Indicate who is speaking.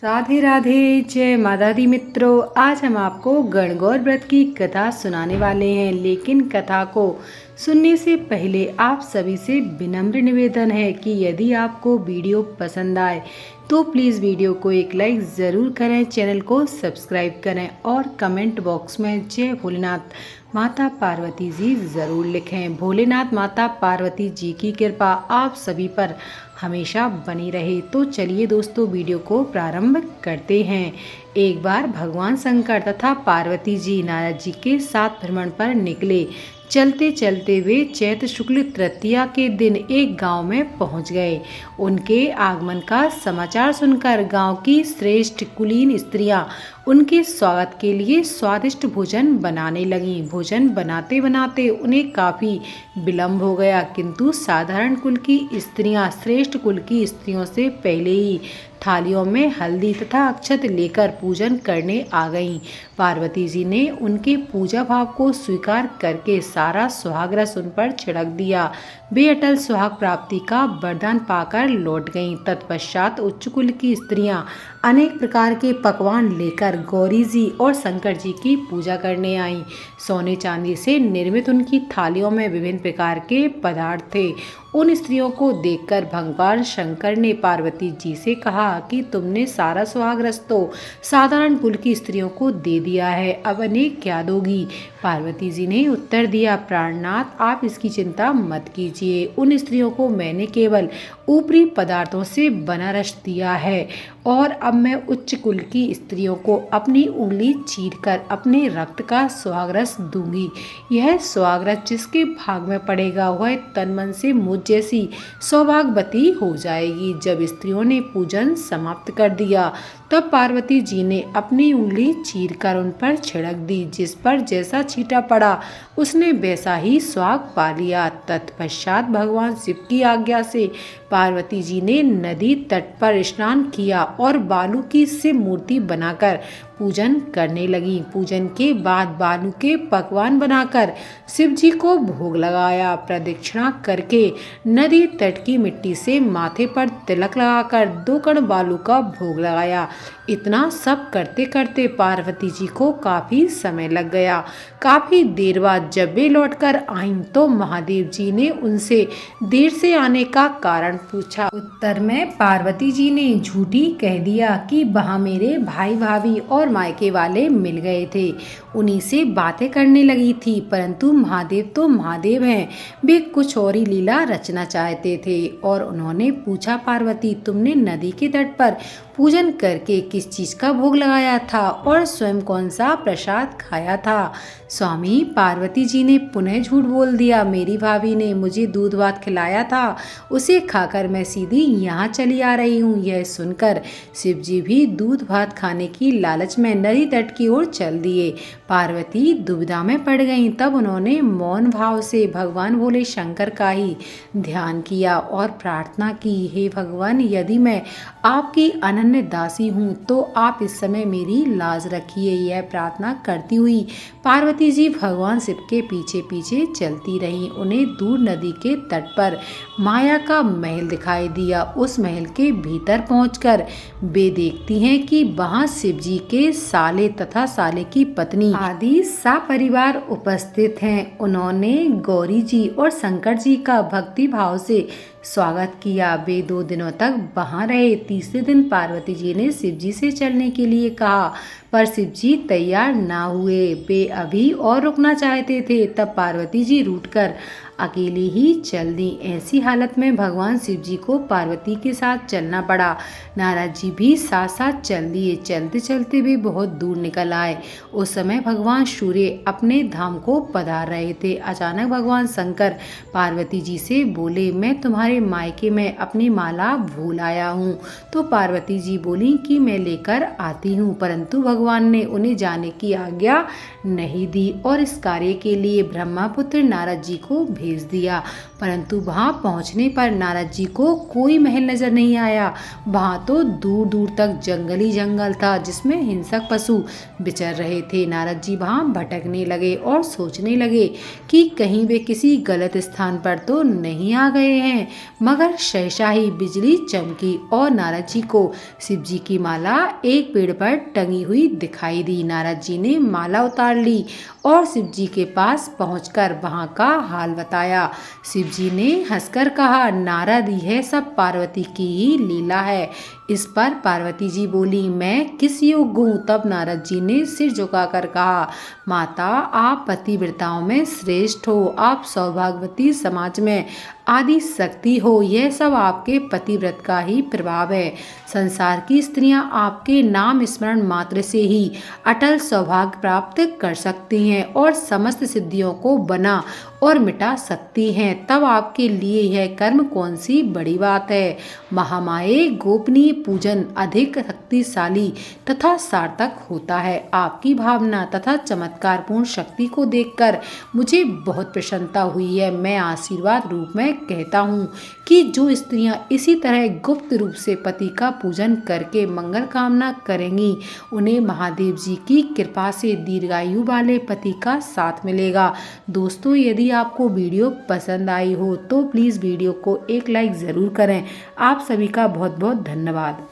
Speaker 1: राधे राधे, जय माता दी मित्रों। आज हम आपको गणगौर व्रत की कथा सुनाने वाले हैं, लेकिन कथा को सुनने से पहले आप सभी से विनम्र निवेदन है कि यदि आपको वीडियो पसंद आए तो प्लीज़ वीडियो को एक लाइक ज़रूर करें, चैनल को सब्सक्राइब करें और कमेंट बॉक्स में जय भोलेनाथ माता पार्वती जी ज़रूर लिखें। भोलेनाथ माता पार्वती जी की कृपा आप सभी पर हमेशा बनी रहे। तो चलिए दोस्तों, वीडियो को प्रारंभ करते हैं। एक बार भगवान शंकर तथा पार्वती जी नारद जी के साथ भ्रमण पर निकले। चलते चलते वे चैत्र शुक्ल तृतीया के दिन एक गांव में पहुंच गए। उनके आगमन का समाचार सुनकर गांव की श्रेष्ठ कुलीन स्त्रियां उनके स्वागत के लिए स्वादिष्ट भोजन बनाने लगीं। भोजन बनाते बनाते उन्हें काफ़ी विलम्ब हो गया, किंतु साधारण कुल की स्त्रियां श्रेष्ठ कुल की स्त्रियों से पहले ही थालियों में हल्दी तथा अक्षत लेकर पूजन करने आ गईं। पार्वती जी ने उनके पूजा भाव को स्वीकार करके सारा सुहाग रस उन पर छिड़क दिया। वे अटल सुहाग प्राप्ति का वरदान पाकर लौट गईं। तत्पश्चात उच्च कुल की स्त्रियां अनेक प्रकार के पकवान लेकर गौरी जी और शंकर जी की पूजा करने आईं। सोने चांदी से निर्मित उनकी थालियों में विभिन्न प्रकार के पदार्थ थे। उन स्त्रियों को देखकर भगवान शंकर ने पार्वती जी से कहा कि तुमने सारा सुहाग रस तो साधारण कुल की स्त्रियों को दे दिया है, अब अनेक क्या दोगी? पार्वती जी ने उत्तर दिया, प्राणनाथ आप इसकी चिंता मत कीजिए। उन स्त्रियों को मैंने केवल ऊपरी पदार्थों से बना रस दिया है और अब मैं उच्च कुल की स्त्रियों को अपनी उंगली चीरकर अपने रक्त का सुहाग रस दूंगी। यह सुहाग रस जिसके भाग में पड़ेगा वह तन मन से मुझ जैसी सौभाग्यवती हो जाएगी। जब स्त्रियों ने पूजन समाप्त कर दिया तब पार्वती जी ने अपनी उंगली चीरकर उन पर छिड़क दी। जिस पर जैसा छींटा पड़ा उसने वैसा ही सुहाग पा लिया। तत्पश्चात भगवान शिव की आज्ञा से पार्वती जी ने नदी तट पर स्नान किया और बालू की शिव मूर्ति बनाकर पूजन करने लगी। पूजन के बाद बालू के पकवान बनाकर शिव जी को भोग लगाया। प्रदक्षिणा करके नदी तट की मिट्टी से माथे पर तिलक लगाकर 2 कण बालू का भोग लगाया। इतना सब करते करते पार्वती जी को काफी समय लग गया। काफी देर बाद जब वे लौटकर आईं तो महादेव जी ने उनसे देर से आने का कारण पूछा। उत्तर में पार्वती जी ने झूठी कह दिया कि वहाँ मेरे भाई भाभी और मायके वाले मिल गए थे, उन्हीं से बातें करने लगी थी। परंतु महादेव तो महादेव हैं, वे कुछ और ही लीला रचना चाहते थे। और उन्होंने पूछा, पार्वती तुमने नदी के तट पर पूजन करके किस चीज का भोग लगाया था और स्वयं कौन सा प्रसाद खाया था? स्वामी, पार्वती जी ने पुनः झूठ बोल दिया, मेरी भाभी ने मुझे दूध भात खिलाया था, उसे खाकर मैं सीधी यहाँ चली आ रही हूँ। यह सुनकर शिव जी भी दूध भात खाने की लालच में नदी तट की ओर चल दिए। पार्वती दुविधा में पड़ गईं। तब उन्होंने मौन भाव से भगवान भोले शंकर का ही ध्यान किया और प्रार्थना की, हे भगवान, यदि मैं आपकी अनन्य दासी हूँ तो आप इस समय मेरी लाज रखिए। यह प्रार्थना करती हुई पार्वती जी भगवान शिव के पीछे पीछे चलती रहीं। उन्हें दूर नदी के तट पर माया का महल दिखाई दिया। उस महल के भीतर पहुंचकर वे देखती हैं कि वहां शिव जी के साले तथा साले की पत्नी आदि सपरिवार उपस्थित हैं। उन्होंने गौरी जी और शंकर जी का भक्ति भाव से स्वागत किया। वे 2 दिनों तक वहां रहे। तीसरे दिन पार्वती जी ने शिव जी से चलने के लिए कहा, पर शिव जी तैयार ना हुए। वे अभी और रुकना चाहते थे। तब पार्वती जी रूठकर अकेले ही चल दी। ऐसी हालत में भगवान शिव जी को पार्वती के साथ चलना पड़ा। नारद जी भी साथ साथ चल दिए। चलते चलते वे बहुत दूर निकल आए। उस समय भगवान सूर्य अपने धाम को पधार रहे थे। अचानक भगवान शंकर पार्वती जी से बोले, मैं तुम्हारे मायके में अपनी माला भूल आया हूँ। तो पार्वती जी बोली कि मैं लेकर आती हूँ, परंतु भगवान ने उन्हें जाने की आज्ञा नहीं दी और इस कार्य के लिए ब्रह्मापुत्र नारद जी को भेज भेज दिया, परंतु वहां पहुंचने पर नारद जी को कोई महल नजर नहीं आया। वहां तो दूर दूर तक जंगल ही जंगल था, जिसमें हिंसक पशु विचर रहे थे। नारद जी वहां भटकने लगे और सोचने लगे कि कहीं वे किसी गलत स्थान पर तो नहीं आ गए हैं। मगर सहसा ही बिजली चमकी और नारद जी को शिव जी की माला एक पेड़ पर टंगी हुई दिखाई दी। नारद जी ने माला उतार ली और शिव जी के पास पहुंचकर वहां का हाल बताया। शिव जी ने हंसकर कहा, नारद, यह सब पार्वती की ही लीला है। इस पर पार्वती जी बोली, मैं किस योग्य हूँ? तब नारद जी ने सिर झुकाकर कहा, माता, आप पतिव्रताओं में श्रेष्ठ हो, आप सौभाग्यवती समाज में आदि शक्ति हो। यह सब आपके पतिव्रत का ही प्रभाव है। संसार की स्त्रियां आपके नाम स्मरण मात्र से ही अटल सौभाग्य प्राप्त कर सकती हैं और समस्त सिद्धियों को बना और मिटा सकती हैं। तब आपके लिए यह कर्म कौन सी बड़ी बात है? महामाये गोपनीय पूजन अधिक शक्तिशाली तथा सार्थक होता है। आपकी भावना तथा चमत्कारपूर्ण शक्ति को देखकर मुझे बहुत प्रसन्नता हुई है। मैं आशीर्वाद रूप में कहता हूँ कि जो स्त्रियां इसी तरह गुप्त रूप से पति का पूजन करके मंगल कामना करेंगी, उन्हें महादेव जी की कृपा से दीर्घायु वाले पति का साथ मिलेगा। दोस्तों, यदि आपको वीडियो पसंद आई हो तो प्लीज़ वीडियो को एक लाइक ज़रूर करें। आप सभी का बहुत बहुत धन्यवाद।